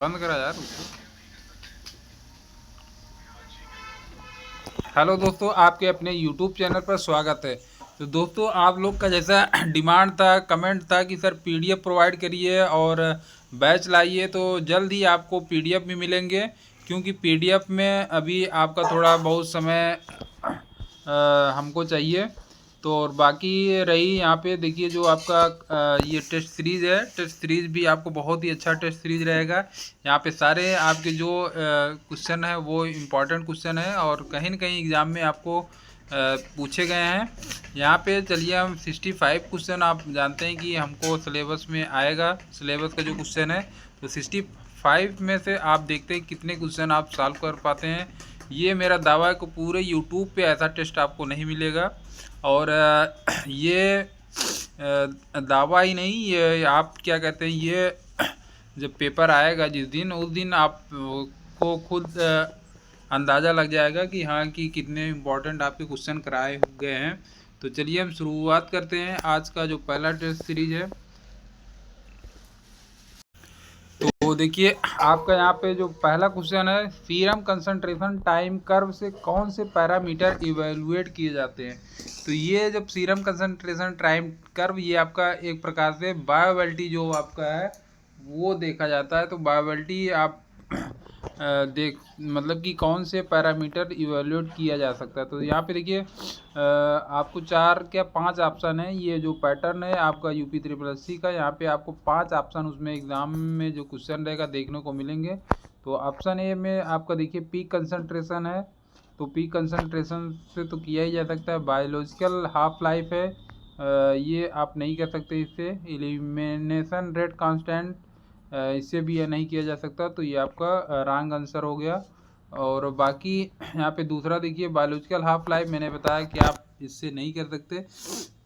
बंद करा यार उसको। हेलो दोस्तों, आपके अपने यूट्यूब चैनल पर स्वागत है। तो दोस्तों, आप लोग का जैसा डिमांड था, कमेंट था कि सर पीडीएफ प्रोवाइड करिए और बैच लाइए, तो जल्द ही आपको पीडीएफ भी मिलेंगे। क्योंकि पीडीएफ में अभी आपका थोड़ा बहुत समय हमको चाहिए। तो और बाकी रही यहाँ पे देखिए, जो आपका ये टेस्ट सीरीज़ है, टेस्ट सीरीज़ भी आपको बहुत ही अच्छा टेस्ट सीरीज़ रहेगा। यहाँ पे सारे आपके जो क्वेश्चन है वो इम्पोर्टेंट क्वेश्चन है और कहीं न कहीं एग्ज़ाम में आपको पूछे गए हैं। यहाँ पे चलिए, हम 65 क्वेश्चन, आप जानते हैं कि हमको सिलेबस में आएगा, सिलेबस का जो क्वेश्चन है। तो 65 में से आप देखते हैं कितने क्वेश्चन आप सॉल्व कर पाते हैं। ये मेरा दावा है कि पूरे यूट्यूब पे ऐसा टेस्ट आपको नहीं मिलेगा। और ये दावा ही नहीं, ये आप क्या कहते हैं, ये जब पेपर आएगा जिस दिन, उस दिन आप को खुद अंदाज़ा लग जाएगा कि हाँ, कि कितने इम्पोर्टेंट आपके क्वेश्चन कराए गए हैं। तो चलिए हम शुरुआत करते हैं आज का जो पहला टेस्ट सीरीज है। तो देखिए, आपका यहाँ पे जो पहला क्वेश्चन है, सीरम कंसंट्रेशन टाइम कर्व से कौन से पैरामीटर इवेलुएट किए जाते हैं। तो ये जब सीरम कंसंट्रेशन टाइम कर्व, ये आपका एक प्रकार से बायोअवेलेबिलिटी जो आपका है वो देखा जाता है। तो बायोअवेलेबिलिटी आप देख मतलब कि कौन से पैरामीटर इवेलुएट किया जा सकता है। तो यहाँ पे देखिए, आपको 4 क्या 5 ऑप्शन है। ये जो पैटर्न है आपका यूपी SSC का, यहाँ पे आपको 5 ऑप्शन उसमें एग्ज़ाम में जो क्वेश्चन रहेगा देखने को मिलेंगे। तो ऑप्शन ए में आपका देखिए पीक कंसंट्रेशन है। तो पीक कंसंट्रेशन से तो किया ही जा सकता है। बायोलॉजिकल हाफ लाइफ है, ये आप नहीं कर सकते इससे। एलिमिनेशन रेट कांस्टेंट, इससे भी यह नहीं किया जा सकता। तो ये आपका रॉन्ग आंसर हो गया। और बाकी यहाँ पे दूसरा देखिए, बायोलॉजिकल हाफ लाइफ, मैंने बताया कि आप इससे नहीं कर सकते।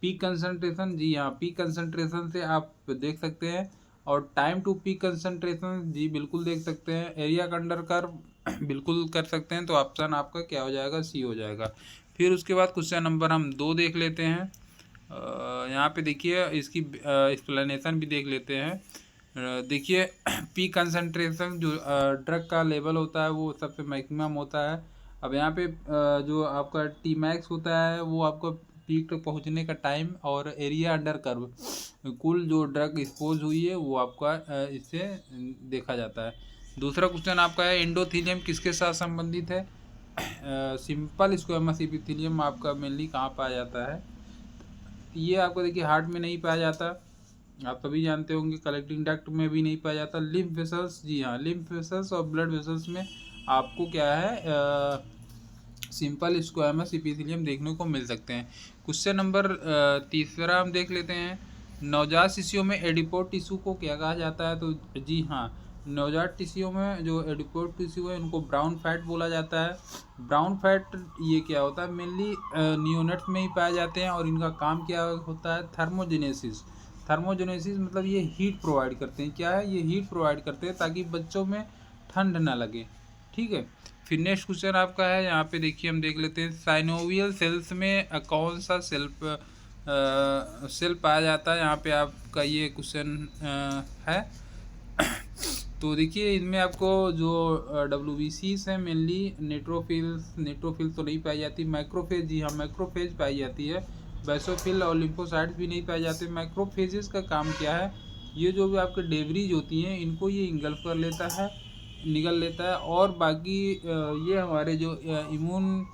पीक कंसंट्रेशन, जी हाँ, पीक कंसंट्रेशन से आप देख सकते हैं। और टाइम टू पीक कंसंट्रेशन, जी बिल्कुल देख सकते हैं। एरिया अंडर कर्व बिल्कुल कर सकते हैं। तो ऑप्शन आपका क्या हो जाएगा, सी हो जाएगा। फिर उसके बाद क्वेश्चन नंबर हम 2 देख लेते हैं। यहाँ पे देखिए, इसकी एक्सप्लेनेशन भी देख लेते हैं। देखिए, पी कंसंट्रेशन जो ड्रग का लेवल होता है वो सबसे मैक्सिमम होता है। अब यहाँ पे जो आपका टी मैक्स होता है वो आपको पीक तक पहुँचने का टाइम, और एरिया अंडर कर्व कुल जो ड्रग एक्सपोज हुई है वो आपका इससे देखा जाता है। दूसरा क्वेश्चन आपका है, एंडोथेलियम किसके साथ संबंधित है। सिंपल स्क्वेमस एपिथेलियम आपका मेनली कहाँ पाया जाता है। ये आपको देखिए हार्ट में नहीं पाया जाता, आप सभी जानते होंगे। कलेक्टिंग डक्ट में भी नहीं पाया जाता। लिम्फ वेसल्स, जी हाँ, लिम्फ वेसल्स और ब्लड वेसल्स में आपको क्या है, सिंपल स्क्वायमस एपिथेलियम देखने को मिल सकते हैं। क्वेश्चन नंबर तीसरा हम देख लेते हैं। नवजात शिशुओं में एडिपोज टिश्यू को क्या कहा जाता है। तो जी हाँ, नवजात टिश्यू में जो एडिपोज टिश्यू है उनको ब्राउन फैट बोला जाता है। ब्राउन फैट ये क्या होता है, मेनली नियोनेट्स में ही पाए जाते हैं। और इनका काम क्या होता है, थर्मोजेनेसिस। थर्मोजेनेसिस मतलब ये हीट प्रोवाइड करते हैं। क्या है, ये हीट प्रोवाइड करते हैं ताकि बच्चों में ठंड ना लगे। ठीक है। फिर नेक्स्ट क्वेश्चन आपका है, यहाँ पे देखिए हम देख लेते हैं, साइनोवियल सेल्स में कौन सा सेल पाया जाता है। यहाँ पे आपका ये क्वेश्चन है। तो देखिए, इनमें आपको जो WBCs हैं मेनली नेट्रोफिल्स तो नहीं पाई जाती। माइक्रोफेज, जी हाँ, माइक्रोफेज पाई जाती है। बेसोफिल और लिम्फोसाइट्स भी नहीं पाए जाते। माइक्रोफेजेस का काम क्या है, ये जो भी आपके डेवरीज होती हैं इनको ये इंगल्फ कर लेता है, निगल लेता है। और बाकी ये हमारे जो इम्यून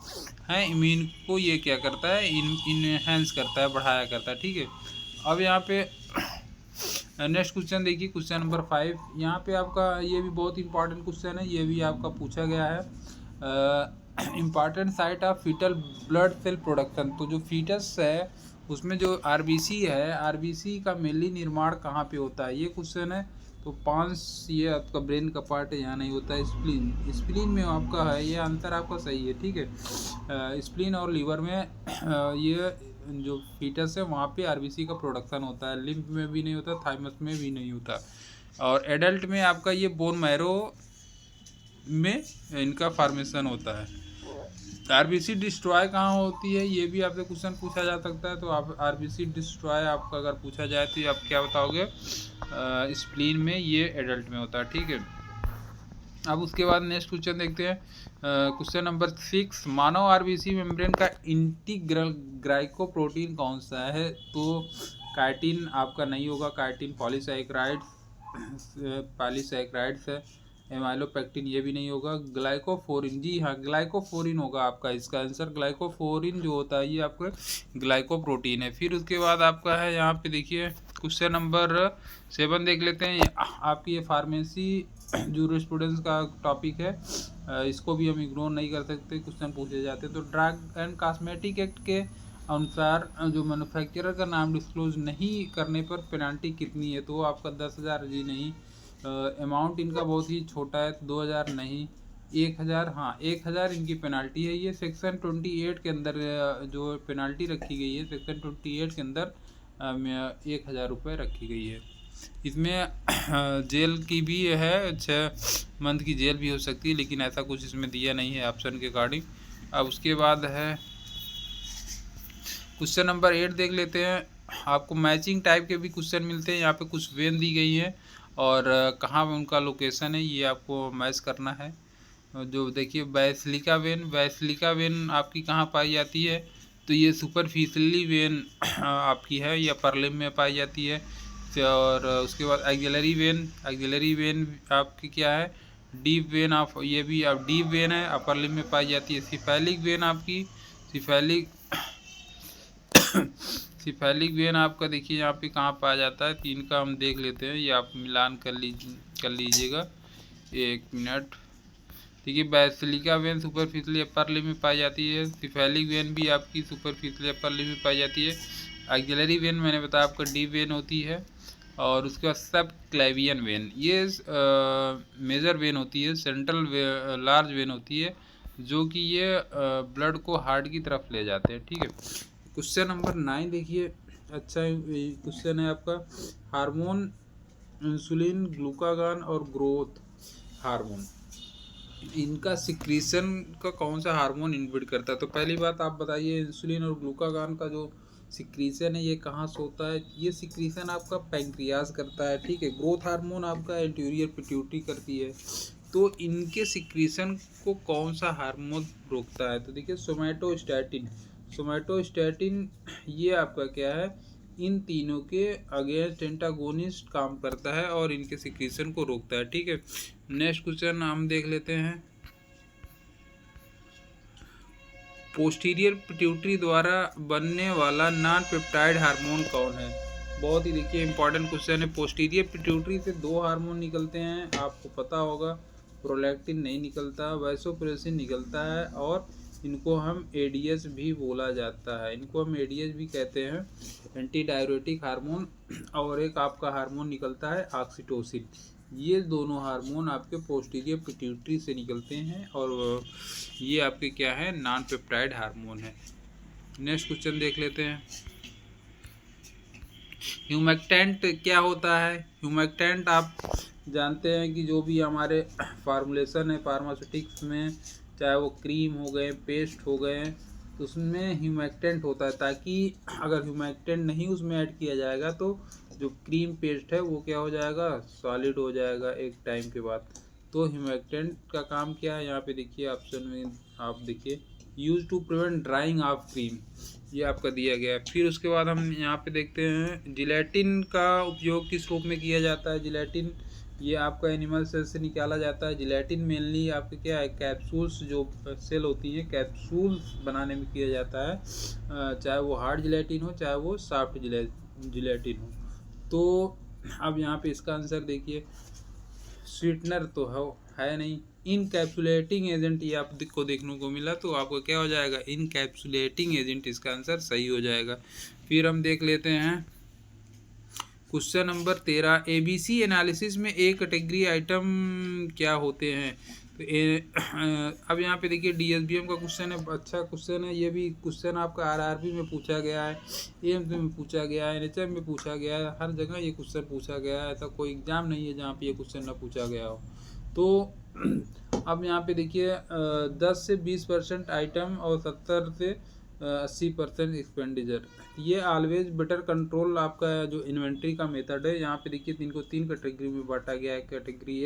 हैं, इम्यून को ये क्या करता है, इनहेंस करता है, बढ़ाया करता है। ठीक है। अब यहाँ पे नेक्स्ट क्वेश्चन देखिए, क्वेश्चन नंबर 5। यहाँ पे आपका ये भी बहुत इंपॉर्टेंट क्वेश्चन है, ये भी आपका पूछा गया है। Important site of fetal blood cell production. तो जो फीटस है उसमें जो RBC है, RBC का मेनली निर्माण कहाँ पे होता है, ये क्वेश्चन है। तो 5, ये आपका ब्रेन का पार्ट है, यहाँ नहीं होता है। स्प्लीन, स्प्लीन में आपका है, ये आंसर आपका सही है। ठीक है। स्प्लीन और लीवर में ये जो फीटस है वहाँ पे RBC का प्रोडक्शन होता है। लिम्फ में भी नहीं होता, थाइमस में भी नहीं होता। और एडल्ट में आपका ये बोन मैरो में इनका फॉर्मेशन होता है। RBC डिस्ट्रॉय कहाँ होती है, ये भी आपसे क्वेश्चन पूछा जा सकता है। तो आप RBC डिस्ट्रॉय आपका अगर पूछा जाए तो आप क्या बताओगे, स्प्लीन में, ये एडल्ट में होता है। ठीक है। अब उसके बाद नेक्स्ट क्वेश्चन देखते हैं। क्वेश्चन नंबर 6, मानव आरबीसी मेम्ब्रेन का इंटीग्रल ग्लाइकोप्रोटीन कौन सा है? तो काइटिन आपका नहीं होगा, काइटिन पॉलीसैकराइड्स है। एमाइलोपेक्टिन ये भी नहीं होगा। ग्लाइकोफोरिन, जी हाँ ग्लाइकोफोरिन होगा आपका इसका आंसर। ग्लाइकोफोरिन जो होता है ये आपका ग्लाइकोप्रोटीन है। फिर उसके बाद आपका है यहाँ पे देखिए क्वेश्चन नंबर 7 देख लेते हैं। आपकी ये फार्मेसी जूरिस्प्रूडेंस का टॉपिक है, इसको भी हम इग्नोर नहीं कर सकते, क्वेश्चन पूछे जाते हैं। तो ड्रग एंड कॉस्मेटिक एक्ट के अनुसार जो मैन्युफैक्चरर का नाम डिस्क्लोज नहीं करने पर पेनल्टी कितनी है? तो आपका 10,000, जी नहीं। अमाउंट इनका बहुत ही छोटा है, 2,000 नहीं, 1,000, हाँ 1,000 इनकी पेनल्टी है। ये सेक्शन 28 के अंदर जो पेनल्टी रखी गई है, सेक्शन 28 के अंदर 1,000 रुपये रखी गई है। इसमें जेल की भी है, 6 मंथ की जेल भी हो सकती है, लेकिन ऐसा कुछ इसमें दिया नहीं है ऑप्शन के अकॉर्डिंग। अब उसके बाद है क्वेश्चन नंबर 8 देख लेते हैं। आपको मैचिंग टाइप के भी क्वेश्चन मिलते हैं। यहाँ पे कुछ वेन दी गई है और कहाँ उनका लोकेशन है ये आपको मैच करना है। जो देखिए वैसलिका वेन आपकी कहाँ पाई जाती है? तो ये सुपरफिशियली वेन आपकी है, या अपर लिम्ब में पाई जाती है। और उसके बाद एक्सिलरी वेन आपकी क्या है? डीप वेन आप, ये भी आप डीप वेन है, अपर लिम्ब में पाई जाती है। सिफेलिक वेन आपकी, सिफेलिक वेन आपका देखिए यहाँ पे कहाँ पाया जाता है। 3 का हम देख लेते हैं, ये आप मिलान कर लीजिएगा 1 मिनट। देखिए basilica when superficially upper limb में पाई जाती है। सिफेलिक वेन भी आपकी सुपरफिशियली अपर लिम्ब में पाई जाती है। एक्सिलरी वेन मैंने बताया आपका डीप वेन होती है। और उसके बाद सब क्लेवियन वेन, ये मेजर वेन होती है, सेंट्रल लार्ज वेन होती है, जो कि ये ब्लड को हार्ट की तरफ ले जाते हैं। ठीक है, क्वेश्चन नंबर 9 देखिए, अच्छा क्वेश्चन है आपका। हार्मोन इंसुलिन, ग्लूकागॉन और ग्रोथ हार्मोन, इनका सिक्रीशन का कौन सा हार्मोन इनहिबिट करता है? तो पहली बात आप बताइए, इंसुलिन और ग्लूकागॉन का जो सिक्रीशन है ये कहाँ से होता है? ये सिक्रीशन आपका पैंक्रियाज करता है। ठीक है, ग्रोथ हार्मोन आपका एंटीरियर पिट्यूटरी करती है। तो इनके सिक्रीशन को कौन सा हार्मोन रोकता है? तो देखिए सोमैटोस्टैटिन ये आपका क्या है? इन तीनों के अगेंस्ट एंटागोनिस्ट काम करता है और इनके सिक्रीशन को रोकता है। ठीक है, नेक्स्ट क्वेश्चन हम देख लेते हैं। पोस्टीरियर पिट्यूटरी द्वारा बनने वाला नॉन पेप्टाइड हार्मोन कौन है? बहुत ही देखिए इंपॉर्टेंट क्वेश्चन है। पोस्टीरियर पिट्यूटरी से 2 हार्मोन निकलते हैं, आपको पता होगा। प्रोलैक्टिन नहीं निकलता, वैसोप्रेसिन निकलता है, और इनको हम एडीएस भी बोला जाता है, इनको हम एडीएस भी कहते हैं, एंटी डाययूरेटिक हार्मोन। और एक आपका हार्मोन निकलता है ऑक्सीटोसिन। ये दोनों हार्मोन आपके पोस्टीरियर पिट्यूटरी से निकलते हैं और ये आपके क्या है? नॉन पेप्टाइड हार्मोन है। नेक्स्ट क्वेश्चन देख लेते हैं। ह्यूमेक्टेंट क्या होता है? ह्यूमेक्टेंट आप जानते हैं कि जो भी हमारे फार्मूलेशन है फार्मास्यूटिक्स में, चाहे वो क्रीम हो गए, पेस्ट हो गए, तो उसमें ह्यूमेक्टेंट होता है, ताकि अगर ह्यूमेक्टेंट नहीं उसमें ऐड किया जाएगा तो जो क्रीम पेस्ट है वो क्या हो जाएगा? सॉलिड हो जाएगा एक टाइम के बाद। तो ह्यूमेक्टेंट का काम क्या है? यहाँ पे देखिए ऑप्शन में आप देखिए, use to prevent drying of cream, ये आपका दिया गया है। फिर उसके बाद हम यहाँ पे देखते हैं जिलेटिन का उपयोग किस रूप में किया जाता है? जिलेटिन ये आपका एनिमल सेल से निकाला जाता है। जिलेटिन मेनली आपके क्या है? कैप्सूल्स, जो सेल होती हैं कैप्सूल्स बनाने में किया जाता है, चाहे वो हार्ड जिलेटिन हो चाहे वो सॉफ्ट जिलेटिन हो। तो अब यहाँ पे इसका आंसर देखिए, स्वीटनर तो है नहीं, इनकैप्सुलेटिंग एजेंट ये आपको देखने को मिला, तो आपको क्या हो जाएगा? इनकैप्सुलेटिंग एजेंट, इसका आंसर सही हो जाएगा। फिर हम देख लेते हैं क्वेश्चन नंबर 13, एबीसी एनालिसिस में ए कैटेगरी आइटम क्या होते हैं? तो अब यहाँ पे देखिए डीएसबीएम का क्वेश्चन है, अच्छा क्वेश्चन है। ये भी क्वेश्चन आपका आरआरबी में पूछा गया है, एम्स में पूछा गया है, एनएचएम में पूछा गया है, हर जगह ये क्वेश्चन पूछा गया है। ऐसा कोई एग्जाम नहीं है जहाँ पे ये क्वेश्चन ना पूछा गया हो। तो अब यहाँ पे देखिए 10 से 20% आइटम और 70 से 80% एक्सपेंडिचर, ये ऑलवेज बेटर कंट्रोल आपका जो इन्वेंट्री का मेथड है। यहाँ पे देखिए इनको 3 कैटेगरी में बांटा गया है। Category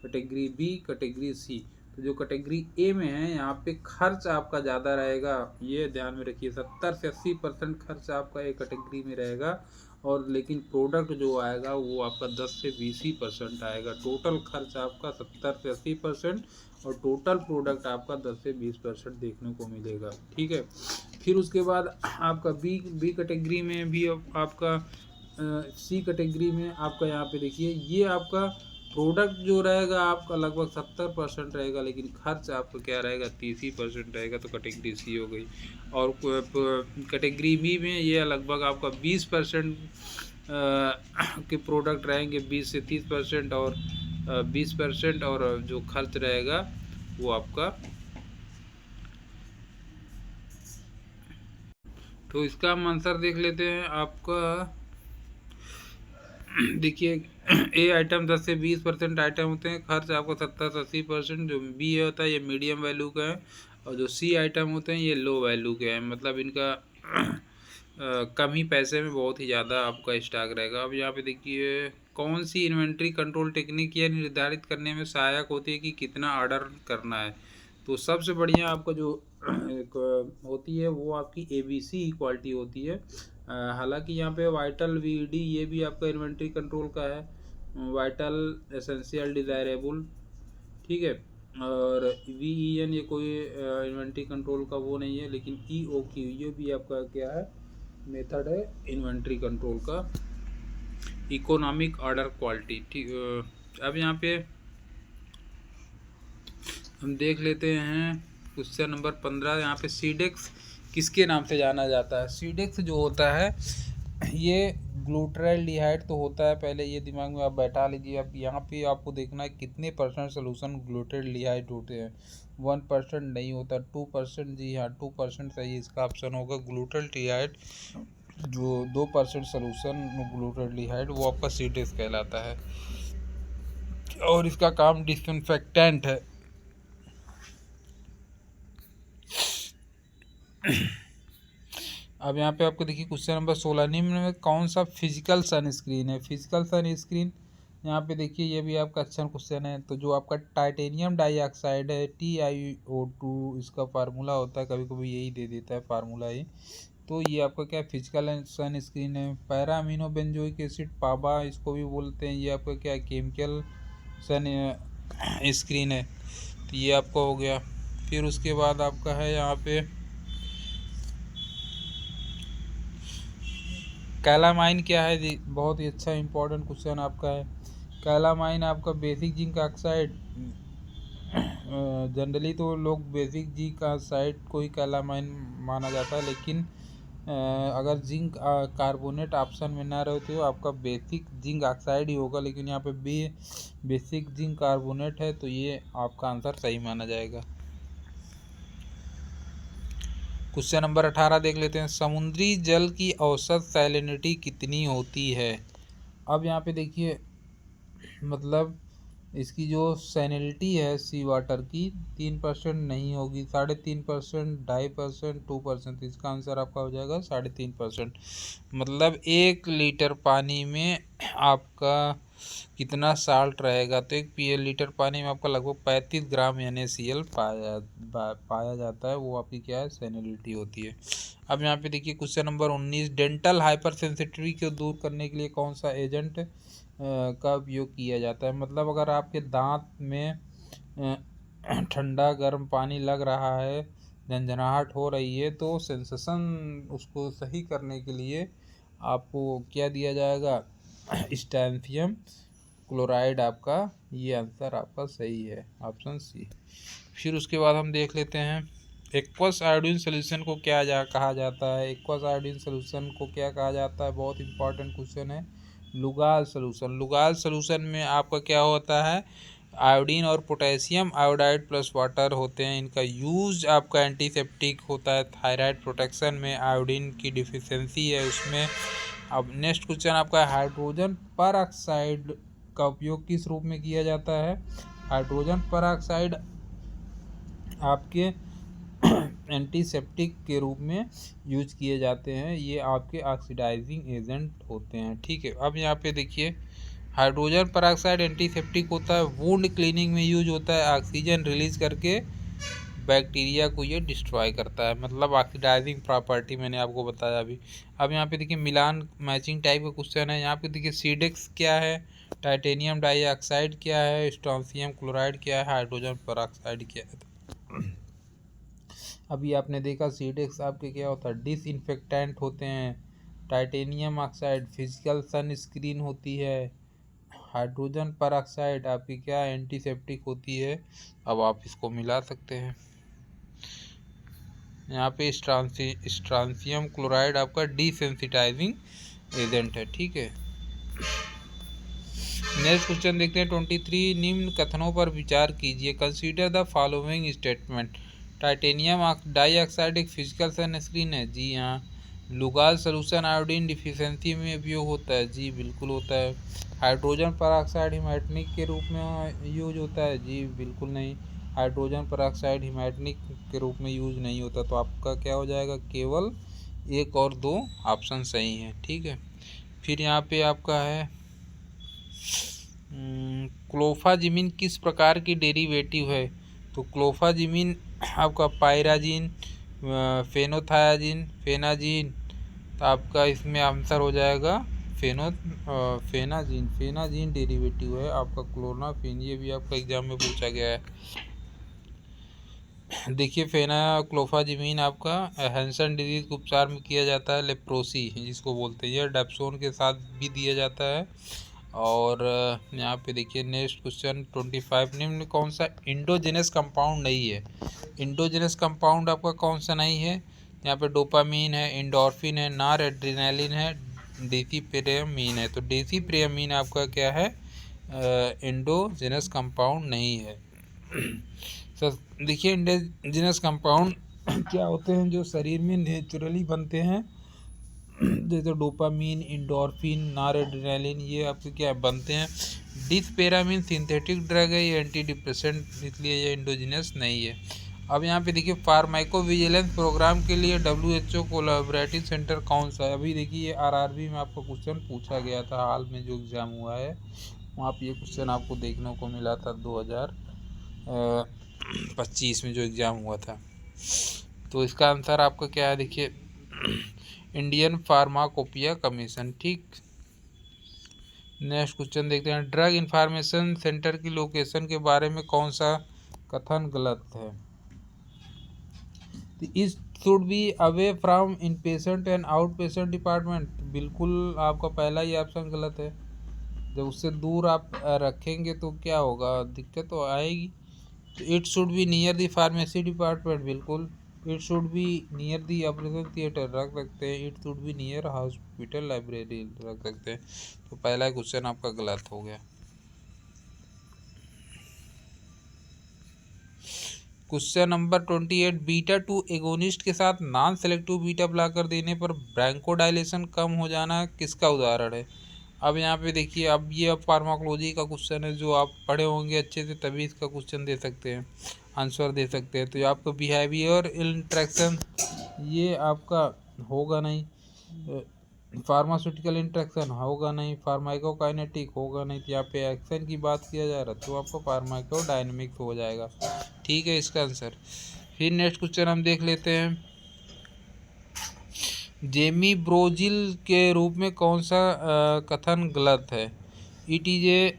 category B, category C. तो जो कैटेगरी ए में है यहाँ पे खर्च आपका ज़्यादा रहेगा, ये ध्यान में रखिए। 70 से 80% खर्च आपका ए कैटेगरी में रहेगा, और लेकिन प्रोडक्ट जो आएगा वो आपका 10 से 20% आएगा। टोटल खर्च आपका 70 से 80% और टोटल प्रोडक्ट आपका 10 से 20% देखने को मिलेगा, ठीक है। फिर उसके बाद आपका बी कैटेगरी में भी आपका सी कैटेगरी में आपका यहाँ पे देखिए, ये आपका प्रोडक्ट जो रहेगा आपका लगभग 70% रहेगा, लेकिन खर्च आपका क्या रहेगा 30% रहेगा, तो कैटेगरी सी हो गई। और कैटेगरी बी में ये लगभग आपका 20% के प्रोडक्ट रहेंगे, 20 से 30%, और 20%, और जो खर्च रहेगा वो आपका, तो इसका हम आंसर देख लेते हैं। आपका देखिए ए आइटम 10 से 20% आइटम होते हैं, खर्च आपको 70 से 80%। जो बी होता है ये मीडियम वैल्यू का है, और जो सी आइटम होते हैं ये लो वैल्यू के हैं, मतलब इनका कम ही पैसे में बहुत ही ज़्यादा आपका स्टॉक रहेगा। अब यहाँ पे देखिए, कौन सी इन्वेंट्री कंट्रोल टेक्निक यह निर्धारित करने में सहायक होती है कि कितना ऑर्डर करना है। तो सबसे बढ़िया आपका जो एक होती है वो आपकी ABC क्वालिटी होती है। हालांकि यहाँ पे वाइटल VD ये भी आपका इन्वेंट्री कंट्रोल का है, वाइटल एसेंशियल डिज़ायरेबल, ठीक है। और VEN ये कोई इन्वेंट्री कंट्रोल का वो नहीं है, लेकिन EOQ ये भी आपका क्या है, मेथड है इन्वेंट्री कंट्रोल का, इकोनॉमिक ऑर्डर क्वालिटी, ठीक। अब यहाँ पे हम देख लेते हैं क्वेश्चन नंबर 15। यहाँ पे सीडेक्स किसके नाम से जाना जाता है। सीडेक्स जो होता है ये ग्लूटरल्डिहाइड तो होता है, पहले ये दिमाग में आप बैठा लीजिए। अब यहाँ पे आपको देखना है कितने % सोल्यूशन ग्लूटरल्डिहाइड होते हैं। 1% नहीं होता, 2%, जी हाँ 2% सही इसका ऑप्शन होगा। ग्लूटरल्डिहाइड जो 2% सोल्यूशन ग्लूटरल्डिहाइड वो आपका सीडेक्स कहलाता है, और इसका काम डिसइंफेक्टेंट है। अब यहाँ पे आपको देखिए क्वेश्चन नंबर 16, निम्न में कौन सा फिजिकल सनस्क्रीन है। फिजिकल सनस्क्रीन यहाँ पे देखिए ये भी आपका अच्छा क्वेश्चन है। तो जो आपका टाइटेनियम डाइऑक्साइड है TiO2 इसका फार्मूला होता है, कभी कभी यही दे देता है फार्मूला ही। तो ये आपका क्या फिजिकल सनस्क्रीन है। पैरा अमीनो बेंजोइक एसिड पाबा इसको भी बोलते हैं, ये आपका क्या केमिकल सन स्क्रीन है, तो ये आपका हो गया। फिर उसके बाद आपका है यहाँ पे कैलामाइन क्या है जी, बहुत ही अच्छा इंपॉर्टेंट क्वेश्चन आपका है। कैलामाइन आपका बेसिक जिंक ऑक्साइड, जनरली तो लोग बेसिक जिंक ऑक्साइड को ही कैलामाइन माना जाता है, लेकिन अगर जिंक कार्बोनेट ऑप्शन में ना रहे तो आपका बेसिक जिंक ऑक्साइड ही होगा, लेकिन यहाँ पे बेसिक जिंक कार्बोनेट है, तो ये आपका आंसर सही माना जाएगा। क्वेश्चन नंबर 18 देख लेते हैं। समुद्री जल की औसत सैलिनिटी कितनी होती है। अब यहाँ पे देखिए मतलब इसकी जो सैलिनिटी है सी वाटर की 3% नहीं होगी, 3.5%, 2.5%, 2%। इसका आंसर आपका हो जाएगा 3.5%। मतलब 1 लीटर पानी में आपका कितना साल्ट रहेगा, तो 1 लीटर पानी में आपका लगभग 35 ग्राम NaCl पाया जाता है, वो आपकी क्या है सैलिनिटी होती है। अब यहाँ पे देखिए question number 19, dental hyper sensitivity को दूर करने के लिए कौन सा एजेंट का उपयोग किया जाता है। मतलब अगर आपके दांत में ठंडा गर्म पानी लग रहा है, झंझनाहट हो रही है, तो सेंसेशन उसको सही करने के लिए आपको क्या दिया जाएगा, स्टैंथियम क्लोराइड आपका, ये आंसर आपका सही है ऑप्शन सी। फिर उसके बाद हम देख लेते हैं एक्वस आयोडीन सोल्यूशन को क्या कहा जाता है। एक्वस आयोडीन सोल्यूशन को क्या कहा जाता है, बहुत इंपॉर्टेंट क्वेश्चन है। लुगाल सोल्यूशन। लुगाल सोल्यूशन में आपका क्या होता है, आयोडीन और पोटेशियम आयोडाइड प्लस वाटर होते हैं। इनका यूज आपका एंटीसेप्टिक होता है, थायराइड प्रोटेक्शन में आयोडीन की डिफिशियंसी है उसमें। अब नेक्स्ट क्वेश्चन आपका हाइड्रोजन पर ऑक्साइड का उपयोग किस रूप में किया जाता है। हाइड्रोजन पर ऑक्साइड आपके एंटीसेप्टिक के रूप में यूज किए जाते हैं, ये आपके ऑक्सीडाइजिंग एजेंट होते हैं, ठीक है। अब यहाँ पे देखिए हाइड्रोजन पेरोक्साइड एंटीसेप्टिक होता है, वुंड क्लीनिंग में यूज होता है, ऑक्सीजन रिलीज करके बैक्टीरिया को ये डिस्ट्रॉय करता है, मतलब ऑक्सीडाइजिंग प्रॉपर्टी मैंने आपको बताया अभी। अब यहाँ पे देखिए मिलान मैचिंग टाइप का क्वेश्चन है। यहाँ पे देखिए सीडेक्स क्या है, टाइटेनियम डाइऑक्साइड क्या है, स्ट्रोंशियम क्लोराइड क्या है, हाइड्रोजन पेरोक्साइड क्या है। अभी आपने देखा सीडेक्स आपके क्या होता है, डिसइंफेक्टेंट होते हैं, टाइटेनियम ऑक्साइड फिजिकल सनस्क्रीन होती है, हाइड्रोजन पेरोक्साइड आपकी क्या एंटीसेप्टिक होती है। अब आप इसको मिला सकते हैं। यहाँ पे स्ट्रांसियम क्लोराइड आपका डिसेंसिटाइजिंग एजेंट है, ठीक है। नेक्स्ट क्वेश्चन देखते हैं 23। निम्न कथनों पर विचार कीजिए। Consider the following statement. Titanium dioxide एक फिजिकल सनस्क्रीन है, जी हाँ। लुगाल सॉल्यूशन आयोडीन डिफिशियंसी में उपयोग होता है, जी बिल्कुल होता है। हाइड्रोजन पेरोक्साइड हिमैटनिक के रूप में यूज होता है, जी बिल्कुल नहीं। हाइड्रोजन पेरोक्साइड हिमैटनिक के रूप में यूज नहीं होता। तो आपका क्या हो जाएगा, केवल 1 और 2 ऑप्शन सही है, ठीक है। फिर यहाँ पे आपका है क्लोफाजिमिन किस प्रकार की डेरिवेटिव है। तो क्लोफाजिमिन आपका पायराजिन, फेनोथायाजिन, फेनाजिन। तो आपका इसमें आंसर हो जाएगा फेनाजिन। फेनाजिन डेरिवेटिव है आपका क्लोनाफिन। ये भी आपका एग्जाम में पूछा गया है। देखिए क्लोफाजिमिन आपका हैंसन डिजीज के उपचार में किया जाता है, लेप्रोसी जिसको बोलते हैं, डेप्सोन के साथ भी दिया जाता है। और यहाँ पे देखिए नेक्स्ट क्वेश्चन 25। निम्न कौन सा इंडोजेनस कंपाउंड नहीं है। इंडोजेनस कंपाउंड आपका कौन सा नहीं है। यहाँ पे डोपामीन है, इंडोर्फिन है, नार एड्रेनालिन है, डेसीप्रेमीन है। तो डेसीप्रेमीन आपका क्या है, इंडोजेनस कंपाउंड नहीं है। सर देखिए इंडोजेनस कंपाउंड क्या होते हैं, जो शरीर में नेचुरली बनते हैं, जैसे डोपामीन, इंडोर्फिन, नॉरएड्रेनालिन, ये आपके क्या बनते हैं। डिस्पेरामिन सिंथेटिक ड्रग है, ये एंटी डिप्रेसेंट, इसलिए ये इंडोजिनस नहीं है। अब यहाँ पे देखिए फार्माकोविजिलेंस प्रोग्राम के लिए WHO कोलैबोरेटिव सेंटर कौन सा है। अभी देखिए RRB में आपको क्वेश्चन पूछा गया था, हाल में जो एग्ज़ाम हुआ है वहाँ पे ये क्वेश्चन आपको देखने को मिला था 2025 में जो एग्ज़ाम हुआ था। तो इसका आंसर आपका क्या है, देखिए इंडियन फार्माकोपिया कमीशन, ठीक। नेक्स्ट क्वेश्चन देखते हैं। ड्रग इंफॉर्मेशन सेंटर की लोकेशन के बारे में कौन सा कथन गलत है। इस should be away from in patient and out patient department, बिल्कुल आपका पहला ही ऑप्शन गलत है। जब उससे दूर आप रखेंगे तो क्या होगा, दिक्कत तो आएगी। तो it should be near the pharmacy department, बिल्कुल। It should be near the operation theatre, रख सकते हैं। It should be near hospital library, रख सकते हैं। तो पहला क्वेश्चन आपका गलत हो गया। Question number 28। बीटा 2 एगोनिस्ट के साथ नॉन सेलेक्टिव बीटा ब्लॉकर देने पर ब्रैंकोडाइलेशन कम हो जाना किसका उदाहरण है। अब यहाँ पे देखिए, अब ये फार्माकोलॉजी का क्वेश्चन है, जो आप पढ़े होंगे अच्छे से तभी इसका क्वेश्चन दे सकते हैं, आंसर दे सकते हैं। तो ये आपको बिहेवियर इंट्रैक्शन ये आपका होगा नहीं, फार्मास्यूटिकल इंट्रैक्शन होगा नहीं, फार्माकोकाइनेटिक होगा नहीं। तो यहाँ पे एक्शन की बात किया जा रहा है तो आपको फार्माकोडायनेमिक्स हो जाएगा, ठीक है इसका आंसर। फिर नेक्स्ट क्वेश्चन हम देख लेते हैं। जेमी ब्रोजिल के रूप में कौन सा कथन गलत है। It is a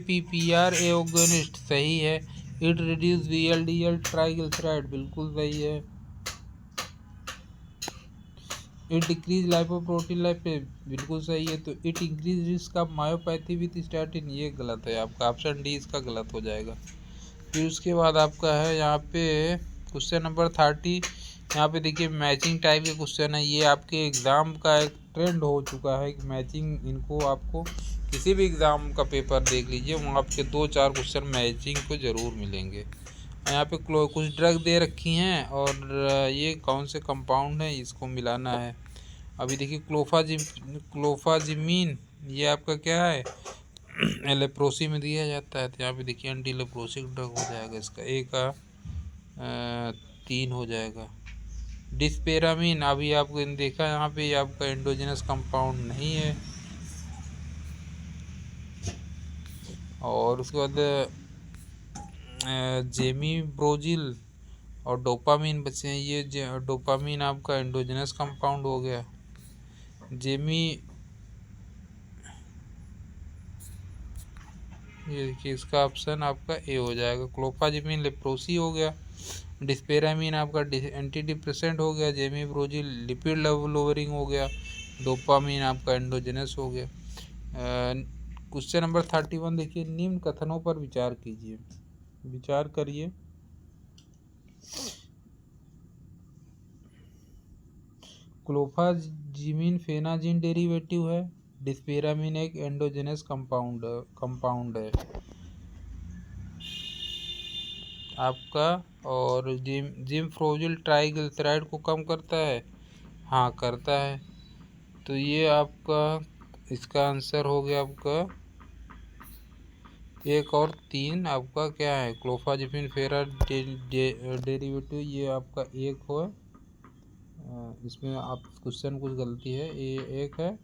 PPR agonist, सही है। इट रिड्यूस VLDL ट्राइग्लिसराइड, बिल्कुल सही है। इट डिक्रीज लाइपोप्रोटीन लाइपेज, बिल्कुल सही है। तो it increase risk of myopathy with statin, ये गलत है, आपका ऑप्शन डी इसका गलत हो जाएगा। फिर उसके बाद आपका है यहाँ पे क्वेश्चन नंबर 30। यहाँ पे देखिए मैचिंग टाइप के क्वेश्चन है, ये आपके एग्ज़ाम का एक ट्रेंड हो चुका है कि मैचिंग, इनको आपको किसी भी एग्ज़ाम का पेपर देख लीजिए, वहाँ आपके 2-4 क्वेश्चन मैचिंग को ज़रूर मिलेंगे। यहाँ पे कुछ ड्रग दे रखी हैं और ये कौन से कंपाउंड हैं इसको मिलाना है। अभी देखिए क्लोफाजिमीन ये आपका क्या है, लेप्रोसी में दिया जाता है। तो यहाँ पे देखिए एंटी लेप्रोसिक ड्रग हो जाएगा, इसका A का 3 हो जाएगा। डिस्पेरामीन अभी आपको देखा यहाँ पे आपका एंडोजेनस कंपाउंड नहीं है। और उसके बाद जेमिब्रोजिल और डोपामीन बचे हैं। ये डोपामीन आपका एंडोजेनस कंपाउंड हो गया। ये देखिए इसका ऑप्शन आपका ए हो जाएगा। क्लोफाजिमिन लेप्रोसी हो गया। डिस्पेरामीन आपका एंटी डिप्रेसेंट हो गया। जेमिब्रोजिल लिपिड लोअरिंग हो गया। डोपामीन आपका एंडोजेनस हो गया। क्वेश्चन नंबर 31 देखिए, निम्न कथनों पर विचार कीजिए, विचार करिए। क्लोफाजिमिन फेनाजिन डेरिवेटिव है। डिस्पेरामीन एक एंडोजेनस कंपाउंड है आपका। और जिमफ्रोजिल ट्राइग्लिसराइड को कम करता है, हाँ करता है। तो ये आपका इसका आंसर हो गया आपका 1 और 3 आपका क्या है, क्लोफाजिमिन फेरा डेरिवेटिव, ये आपका 1 हो। इसमें आप क्वेश्चन कुछ गलती है, ये 1 है।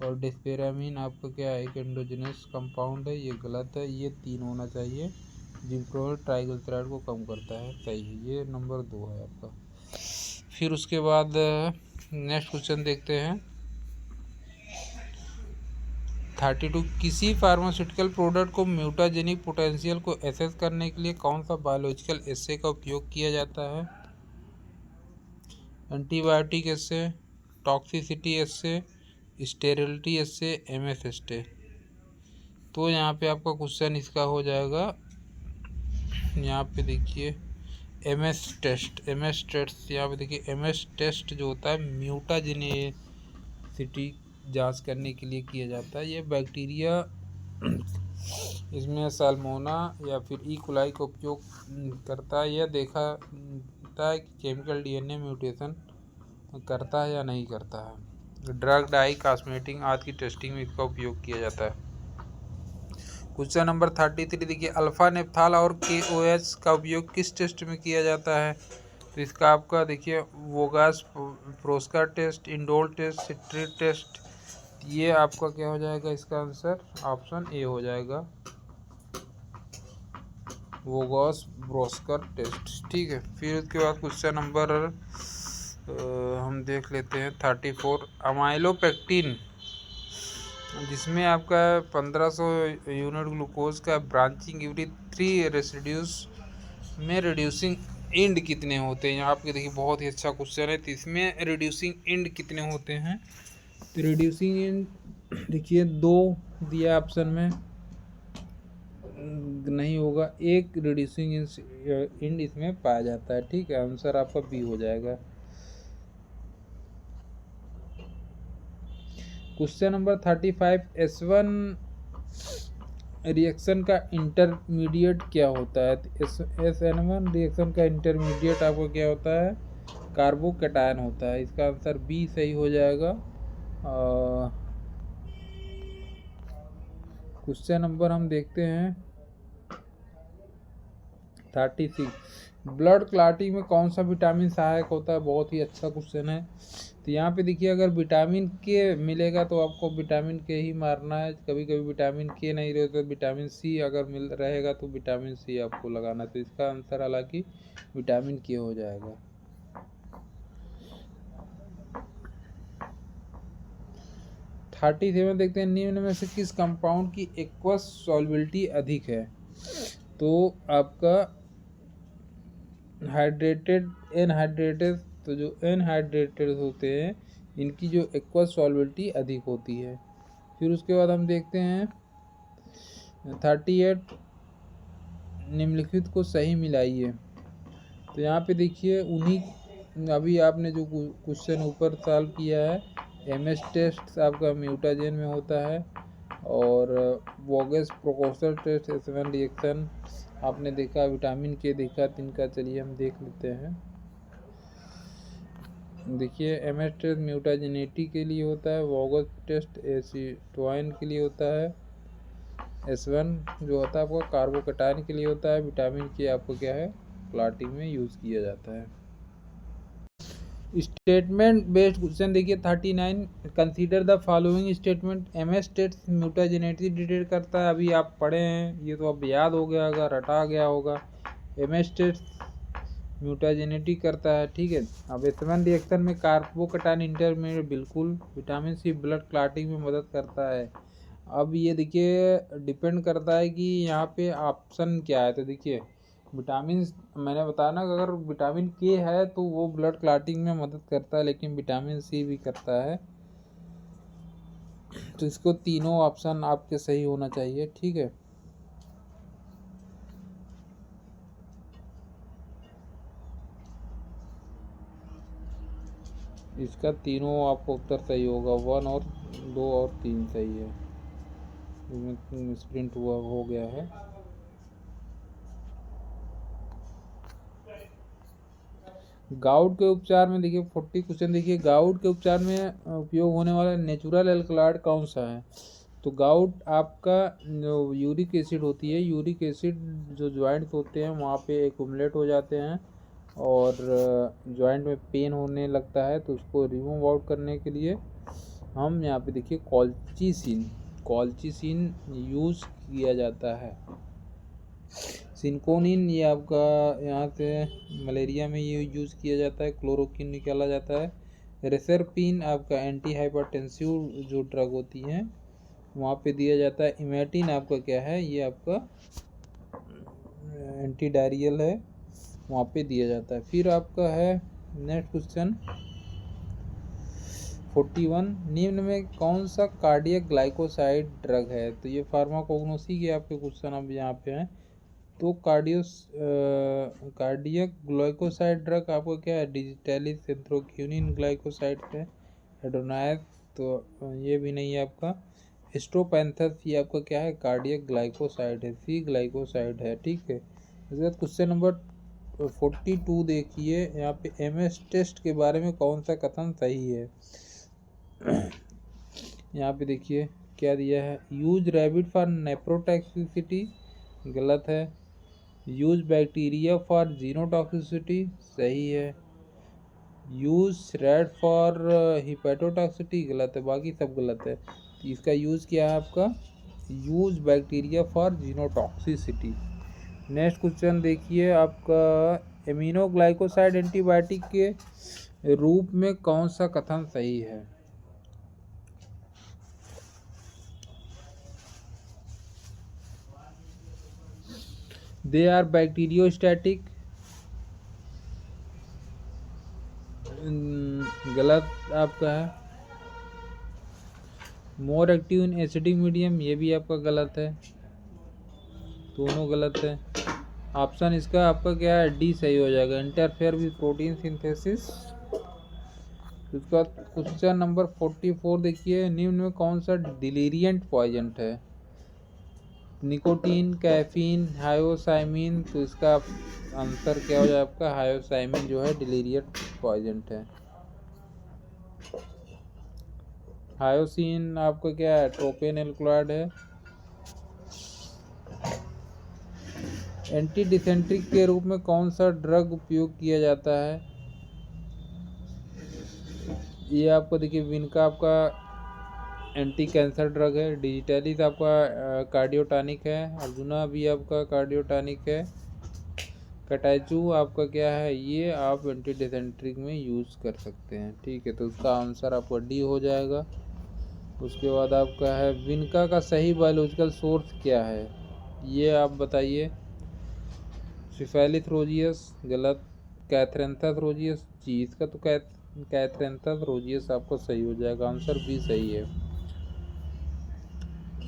और डिस्पेरामीन आपका क्या है, एक एंडोजेनस कंपाउंड है, ये गलत है, ये 3 होना चाहिए। जिमफ्रोजिल ट्राइग्लिसराइड को कम करता है, सही है, ये नंबर 2 है आपका। फिर उसके बाद नेक्स्ट क्वेश्चन देखते हैं 32। किसी फार्मास्यूटिकल प्रोडक्ट को म्यूटाजेनिक पोटेंशियल को एसेस करने के लिए कौन सा बायोलॉजिकल एसे का उपयोग किया जाता है? एंटीबायोटिक एसे, टॉक्सिसिटी एसे, स्टेरिलिटी एसे, एमएस एसे। तो यहाँ पे आपका क्वेश्चन इसका हो जाएगा, यहाँ पे देखिए एमएस टेस्ट। यहाँ पे देखिए एमएस टेस्ट जो होता है म्यूटाजेनिसिटी जांच करने के लिए किया जाता है। ये बैक्टीरिया इसमें साल्मोना या फिर ई कोलाई का उपयोग करता है। यह देखा जाता है कि केमिकल डीएनए म्यूटेशन करता है या नहीं करता है। ड्रग, डाई, कॉस्मेटिक आदि की टेस्टिंग में इसका उपयोग किया जाता है। क्वेश्चन नंबर 33 देखिए, अल्फा नेप्थाल और KOH का उपयोग किस टेस्ट में किया जाता है? तो इसका आपका देखिए वोगास प्रोस्का टेस्ट, इंडोल टेस्ट, सिट्रीट टेस्ट। ये आपका क्या हो जाएगा, इसका आंसर ऑप्शन ए हो जाएगा, वोगास ब्रोस्कर टेस्ट। ठीक है। फिर उसके बाद क्वेश्चन नंबर हम देख लेते हैं 34। अमाइलोपेक्टिन जिसमें आपका 1500 यूनिट ग्लूकोज का ब्रांचिंग एवरी 3 रेसिड्यूज में रिड्यूसिंग एंड कितने होते हैं? यहाँ आपके देखिए बहुत ही अच्छा क्वेश्चन है। तो इसमें रिड्यूसिंग एंड कितने होते हैं? तो रिड्यूसिंग एंड देखिए 2 दिया ऑप्शन में, नहीं होगा, एक रिड्यूसिंग एंड इसमें पाया जाता है। ठीक है, आंसर आपका बी हो जाएगा। Question number 35। S1 रिएक्शन का इंटरमीडिएट क्या होता है? SN1 रिएक्शन का इंटरमीडिएट आपको क्या होता है, कार्बोकैटायन होता है। इसका आंसर बी सही हो जाएगा। क्वेश्चन नंबर हम देखते हैं 36। ब्लड क्लॉटिंग में कौन सा विटामिन सहायक होता है? बहुत ही अच्छा क्वेश्चन है। तो यहाँ पे देखिए अगर विटामिन के मिलेगा तो आपको विटामिन के ही मारना है। कभी कभी विटामिन के नहीं रहे तो विटामिन सी अगर मिल रहेगा तो विटामिन सी आपको लगाना। तो इसका आंसर हालांकि विटामिन के हो जाएगा। थर्टी सेवन देखते हैं, निम्न में से किस कंपाउंड की एक्वस सॉल्युबिलिटी अधिक है? तो आपका हाइड्रेटेड, एनहाइड्रेटेड, तो जो एनहाइड्रेटेड होते हैं इनकी जो एक्वस सॉल्युबिलिटी अधिक होती है। फिर उसके बाद हम देखते हैं 38। निम्नलिखित को सही मिलाइए। तो यहाँ पे देखिए उन्हीं अभी आपने जो क्वेश्चन ऊपर सॉल्व किया है, एमएस टेस्ट आपका म्यूटाजेन में होता है और वोगस प्रोकोसर टेस्ट S1 रिएक्शन आपने देखा, विटामिन के देखा। तिनका चलिए हम देख लेते हैं। देखिए एमएस टेस्ट म्यूटाजेनिटी के लिए होता है, वोगस टेस्ट एसिटोइन के लिए होता है, S1 जो होता है आपको कार्बोकैटायन के लिए होता है, विटामिन के आपको क्या है क्लॉटिंग में यूज़ किया जाता है। स्टेटमेंट बेस्ड क्वेश्चन देखिए 39, consider the following statement. MS states mutagenicity detect करता है, अभी आप पढ़े हैं, ये तो अब याद हो गया होगा, रटा गया होगा। एमएस स्टेट्स म्यूटाजेनिटी करता है, ठीक है। अब एस1 रिएक्शन में कार्बोकटाइन इंटरमीडिएट, बिल्कुल। विटामिन सी ब्लड क्लॉटिंग में मदद करता है। अब ये देखिए डिपेंड करता है कि यहाँ पे ऑप्शन क्या है। तो देखिए विटामिन, मैंने बताया ना, अगर विटामिन के है तो वो ब्लड क्लॉटिंग में मदद करता है, लेकिन विटामिन सी भी करता है। तो इसको तीनों ऑप्शन आपके सही होना चाहिए, ठीक है। इसका तीनों आपको उत्तर सही होगा, 1 और 2 और 3 सही है। मिसप्रिंट हुआ हो गया है। गाउट के उपचार में देखिए 40 क्वेश्चन देखिए, गाउट के उपचार में उपयोग होने वाला नेचुरल एल्कलॉइड कौन सा है। तो गाउट आपका जो यूरिक एसिड होती है, यूरिक एसिड जो जॉइंट्स होते हैं वहाँ पे एक्युमुलेट हो जाते हैं और जॉइंट में पेन होने लगता है, तो उसको रिमूव आउट करने के लिए हम यहाँ पे देखिए कॉल्चिसिन यूज़ किया जाता है। सिंकोनिन ये आपका यहाँ से मलेरिया में ये यूज़ किया जाता है, क्लोरोक्विन निकाला जाता है। रेसरपिन आपका एंटी हाइपरटेंसिव जो ड्रग होती है वहाँ पे दिया जाता है। इमेटिन आपका क्या है, ये आपका एंटी डायरियल है, वहाँ पे दिया जाता है। फिर आपका है नेक्स्ट क्वेश्चन 41, निम्न में कौन सा कार्डियक ग्लाइकोसाइड ड्रग है। तो ये फार्माकोग्नोसी के आपके क्वेश्चन अब यहाँ पे हैं। तो कार्डियक ग्लाइकोसाइड ड्रग आपको क्या है, डिजिटैलिस एंथ्रोक्यूनिन ग्लाइकोसाइड है। एडोनायस तो ये भी नहीं है आपका। स्ट्रोपेंथस ये आपका क्या है, कार्डियक ग्लाइकोसाइड है, सी ग्लाइकोसाइड है, ठीक है। इसके बाद क्वेश्चन नंबर 42 देखिए, यहाँ पे एमएस टेस्ट के बारे में कौन सा कथन सही है। यहाँ पे देखिए क्या दिया है, यूज रैबिट फॉर नेप्रोटॉक्सिसिटी, गलत है। यूज बैक्टीरिया फॉर जीनोटॉक्सिसिटी, सही है। यूज रैट फॉर हिपेटोटॉक्सिसिटी, गलत है, बाकी सब गलत है। इसका यूज़ क्या है आपका, use bacteria for genotoxicity. Next question देखिए आपका, एमिनोग्लाइकोसाइड एंटीबायोटिक के रूप में कौन सा कथन सही है। दे आर बैक्टीरियोस्टैटिक, गलत आपका है। More active in acidic medium, ये भी आपका गलत है, दोनों गलत है। ऑप्शन इसका आपका क्या है, डी सही हो जाएगा, इंटरफेयर विद प्रोटीन सिंथेसिस। उसका क्वेश्चन नंबर 44 देखिए, निम्न में कौन सा डिलीरियंट पॉइजन है। निकोटीन, कैफीन, हायोसाइमिन, तो इसका आंसर क्या हो जाए आपका, हायोसाइमिन जो है डिलीरियंट पॉइजन है। हायोसिन आपका क्या है, ट्रोपेन एल्कलॉइड है। एंटी डिसेंट्रिक के रूप में कौन सा ड्रग उपयोग किया जाता है। ये आपको देखिए विनका आपका एंटी कैंसर ड्रग है। डिजिटैलिस आपका कार्डियोटॉनिक है। अर्जुना भी आपका कार्डियोटॉनिक है। कटाइचू आपका क्या है, ये आप एंटी डिसेंट्रिक में यूज़ कर सकते हैं, ठीक है। तो उसका आंसर आपका डी हो जाएगा। उसके बाद आपका है विनका का सही बायोलॉजिकल सोर्स क्या है, ये आप बताइए। सिफेलिस रोजियस, गलत। कैथरेंथस रोजियस, जी इसका तो कैथरेंथस रोजियस आपको सही हो जाएगा, आंसर भी सही है।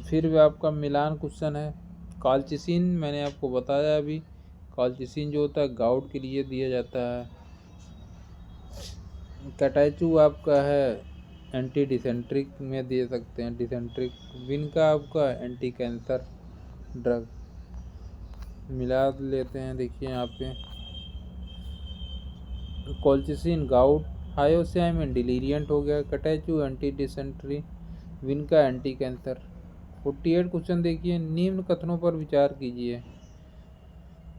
फिर भी आपका मिलान क्वेश्चन है। कॉल्चिसिन मैंने आपको बताया अभी, कॉल्चिसिन जो होता है गाउट के लिए दिया जाता है। कैटाइचू आपका है एंटी डिसेंट्रिक में दे सकते हैं, डिसेंट्रिक। विनका आपका एंटी कैंसर ड्रग। मिला लेते हैं, देखिए यहाँ पे कॉल्चिसिन गाउट, हायोसाइमिन डिलीरियंट हो गया, कटैचू anti dysentery, विनका anti cancer. 48 question देखिए, निम्न कथनों पर विचार कीजिए।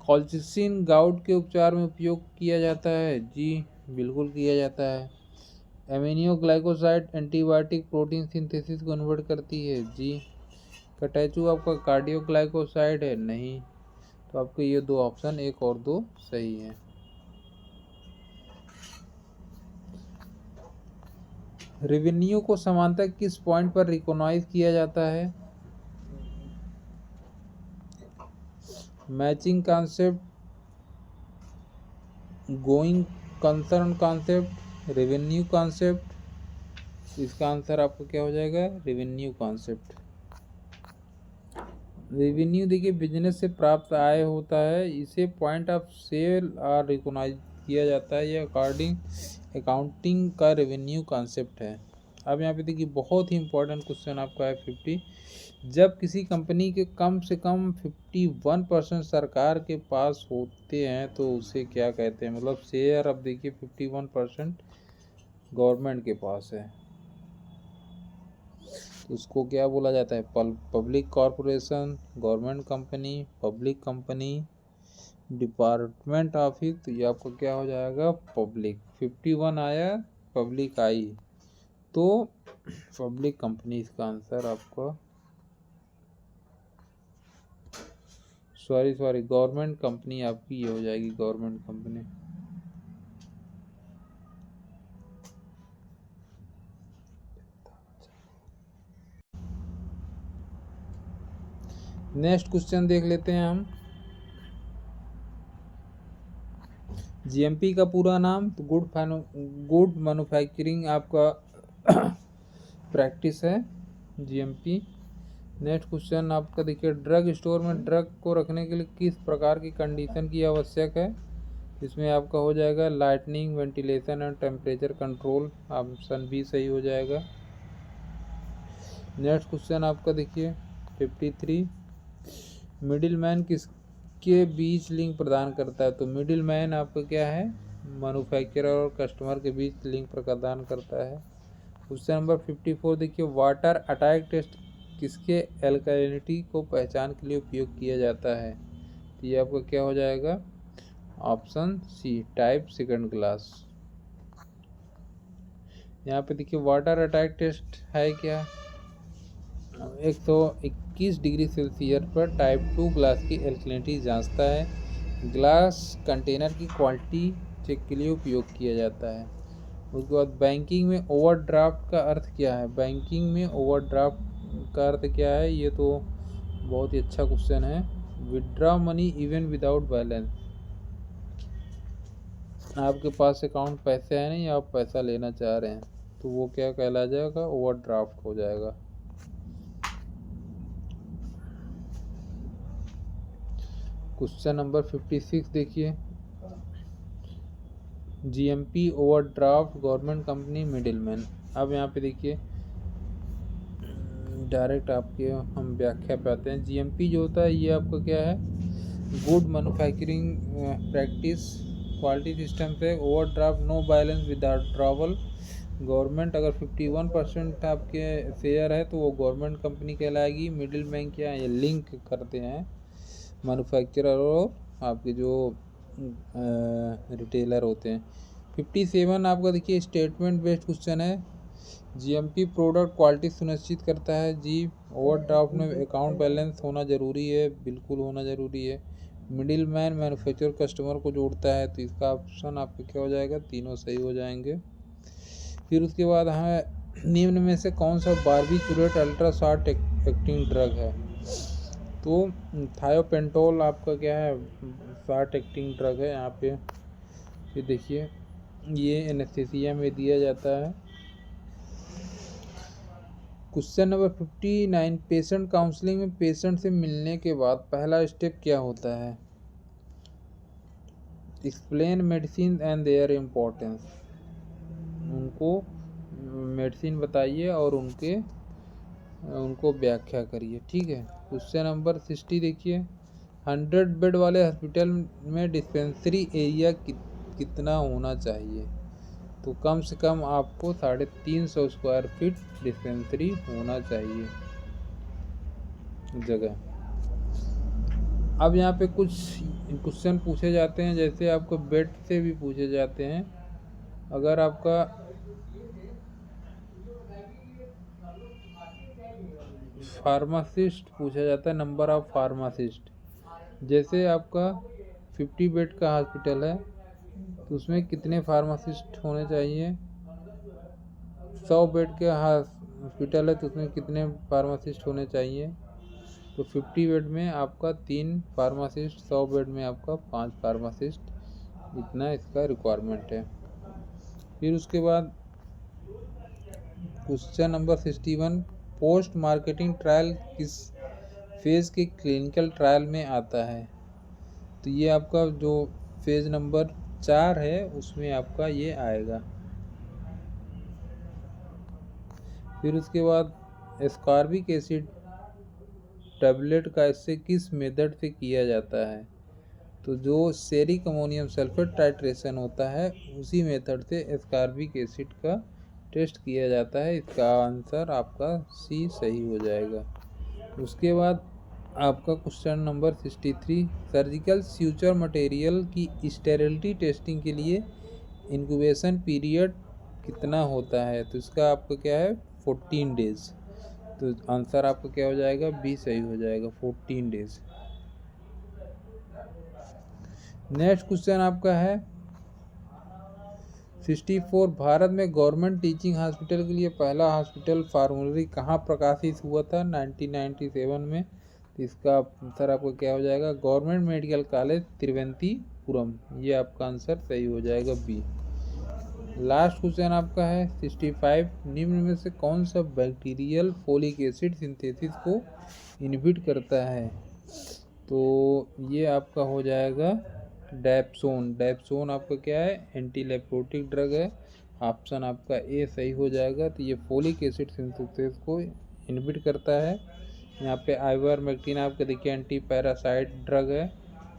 कॉल्चिसिन गाउट के उपचार में उपयोग किया जाता है, जी बिल्कुल किया जाता है। Amino glycoside antibiotic protein synthesis को कन्वर्ट करती है जी। कैटेचू आपका कार्डियोग्लाइकोसाइड है नहीं। तो आपके ये दो ऑप्शन, एक और दो सही है। रेवेन्यू को समानता किस पॉइंट पर रिकॉग्नाइज किया जाता है? Matching concept, going concern concept, revenue concept. इसका आंसर आपका क्या हो जाएगा? Revenue concept. रेवेन्यू देखिए बिजनेस से प्राप्त आय होता है, इसे पॉइंट ऑफ सेल और रिकॉग्नाइज किया जाता है। ये अकॉर्डिंग अकाउंटिंग का रेवेन्यू कॉन्सेप्ट है। अब यहाँ पे देखिए बहुत ही इंपॉर्टेंट क्वेश्चन आपका है 50। जब किसी कंपनी के कम से कम 51% सरकार के पास होते हैं तो उसे क्या कहते हैं? मतलब शेयर अब देखिए 51% गवर्नमेंट के पास है तो उसको क्या बोला जाता है? Public corporation, government company, public company, department office. तो ये आपको क्या हो जाएगा? पब्लिक। 51 आया, पब्लिक आई, तो पब्लिक कंपनी इसका आंसर आपका। सॉरी गवर्नमेंट कंपनी आपकी ये हो जाएगी, गवर्नमेंट कंपनी। नेक्स्ट क्वेश्चन देख लेते हैं हम। जीएमपी का पूरा नाम? तो गुड मैन्युफैक्चरिंग आपका प्रैक्टिस है जीएमपी। नेक्स्ट क्वेश्चन आपका देखिए, ड्रग स्टोर में ड्रग को रखने के लिए किस प्रकार की कंडीशन की आवश्यक है? इसमें आपका हो जाएगा lightning, ventilation and temperature control. Option B सही हो जाएगा। नेक्स्ट क्वेश्चन आपका देखिए 53, मिडिल मैन किसके बीच लिंक प्रदान करता है? तो मिडिल मैन आपका क्या है? मैन्युफैक्चरर और कस्टमर के बीच लिंक प्रदान करता है। क्वेश्चन नंबर 54 देखिए, वाटर अटैक टेस्ट किसके एल्कालिनिटी को पहचान के लिए उपयोग किया जाता है? तो ये आपका क्या हो जाएगा? Option C, type second class. यहाँ पे देखिए वाटर अटैक टेस्ट है क्या? 121 डिग्री सेल्सियस पर टाइप 2 ग्लास की एल्कलिनिटी जांचता है। ग्लास कंटेनर की क्वालिटी चेक के लिए उपयोग किया जाता है। उसके बाद बैंकिंग में ओवरड्राफ्ट का अर्थ क्या है? बैंकिंग में ओवरड्राफ्ट का अर्थ क्या है? ये तो बहुत ही अच्छा क्वेश्चन है। Withdraw money even without balance. आपके पास अकाउंट पैसे है नहीं, आप पैसा लेना चाह रहे हैं तो वो क्या कहला जाएगा? ओवरड्राफ्ट हो जाएगा। क्वेश्चन नंबर 56 देखिए, GMP overdraft, government company, middleman. अब यहाँ पे देखिए डायरेक्ट आपके हम व्याख्या पे आते हैं। जीएमपी जो होता है ये आपका क्या है? Good manufacturing practice quality system से। Overdraft no balance without travel. Government अगर 51% आपके शेयर है तो वो गवर्नमेंट कंपनी कहलाएगी। मिडिल मैन क्या है? ये लिंक करते हैं मैन्युफैक्चरर और आपके जो रिटेलर होते हैं। 57 आपका देखिए स्टेटमेंट बेस्ड क्वेश्चन है। जीएमपी प्रोडक्ट क्वालिटी सुनिश्चित करता है जी। ओवरड्राफ्ट में अकाउंट बैलेंस होना ज़रूरी है, बिल्कुल होना ज़रूरी है। मिडिल मैन मैन्युफैक्चरर कस्टमर को जोड़ता है, तो इसका ऑप्शन आपका क्या हो जाएगा? तीनों सही हो जाएंगे। फिर उसके बाद हमें निम्न में से कौन सा बार्बिटूरेट अल्ट्रा शॉर्ट एक्टिंग ड्रग है? तो थायोपेंटोल आपका क्या है? शॉर्ट एक्टिंग ड्रग है। यहाँ पे ये देखिए ये एनेस्थीसिया में दिया जाता है। क्वेश्चन नंबर 59, पेशेंट काउंसलिंग में पेशेंट से मिलने के बाद पहला स्टेप क्या होता है? Explain medicine and there importance. उनको मेडिसिन बताइए और उनको व्याख्या करिए, ठीक है। क्वेश्चन नंबर 60 देखिए, 100 बेड वाले हॉस्पिटल में डिस्पेंसरी एरिया कितना होना चाहिए? तो कम से कम आपको 350 स्क्वायर फीट डिस्पेंसरी होना चाहिए जगह। अब यहाँ पे कुछ क्वेश्चन पूछे जाते हैं, जैसे आपको बेड से भी पूछे जाते हैं। अगर आपका फार्मासिस्ट पूछा जाता है, नंबर ऑफ फार्मासिस्ट, जैसे आपका 50 बेड का हॉस्पिटल है तो उसमें कितने फार्मासिस्ट होने चाहिए। 100 बेड का हॉस्पिटल है तो उसमें कितने फार्मासिस्ट होने चाहिए। तो 50 बेड में आपका 3 फार्मासिस्ट, 100 बेड में आपका 5 फार्मासिस्ट, इतना इसका रिक्वायरमेंट है। फिर उसके बाद question number 61, post marketing trial किस फेज़ के क्लिनिकल ट्रायल में आता है। तो ये आपका जो फेज़ नंबर 4 है उसमें आपका ये आएगा। फिर उसके बाद एस्कॉर्बिक एसिड टैबलेट का इससे किस मेथड से किया जाता है। तो जो सेरिक अमोनियम सल्फेट टाइट्रेशन होता है उसी मेथड से एस्कॉर्बिक एसिड का टेस्ट किया जाता है। इसका आंसर आपका सी सही हो जाएगा। उसके बाद आपका क्वेश्चन नंबर 63, सर्जिकल स्यूचर मटेरियल की स्टेरिलिटी टेस्टिंग के लिए इंक्यूबेशन पीरियड कितना होता है। तो इसका आपका क्या है 14 डेज। तो आंसर आपका क्या हो जाएगा, बी सही हो जाएगा, 14 डेज। नेक्स्ट क्वेश्चन आपका है 64, भारत में गवर्नमेंट टीचिंग हॉस्पिटल के लिए पहला हॉस्पिटल फार्मूलरी कहाँ प्रकाशित हुआ था 1997 में। तो इसका आंसर आपका क्या हो जाएगा, गवर्नमेंट मेडिकल कॉलेज तिरुवनंतपुरम। ये आपका आंसर सही हो जाएगा, बी। लास्ट क्वेश्चन आपका है 65, निम्न में से कौन सा बैक्टीरियल फोलिक एसिड सिंथेसिस को इनहिबिट करता है। तो ये आपका हो जाएगा डैप्सोन। डैप्सोन आपका क्या है, एंटी लेप्रोटिक ड्रग है। ऑप्शन आपका ए सही हो जाएगा। तो ये फोलिक एसिड सिंथेसिस को इनहिबिट करता है। यहाँ पे आइवरमेक्टिन आपका देखिए एंटी पैरासाइट ड्रग है।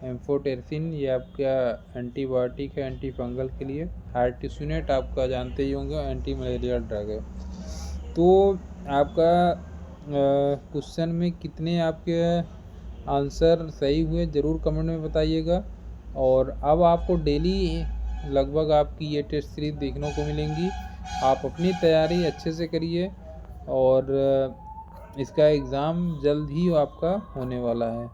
एम्फोटेरिसिन ये आपका एंटीबायोटिक है एंटी फंगल के लिए। हार्टिसुनेट आपका जानते ही होंगे एंटी मलेरिया ड्रग है। तो आपका क्वेश्चन में कितने आपके आंसर सही हुए ज़रूर कमेंट में बताइएगा। और अब आपको डेली लगभग आपकी ये टेस्ट सीरीज देखने को मिलेंगी। आप अपनी तैयारी अच्छे से करिए और इसका एग्ज़ाम जल्द ही आपका होने वाला है।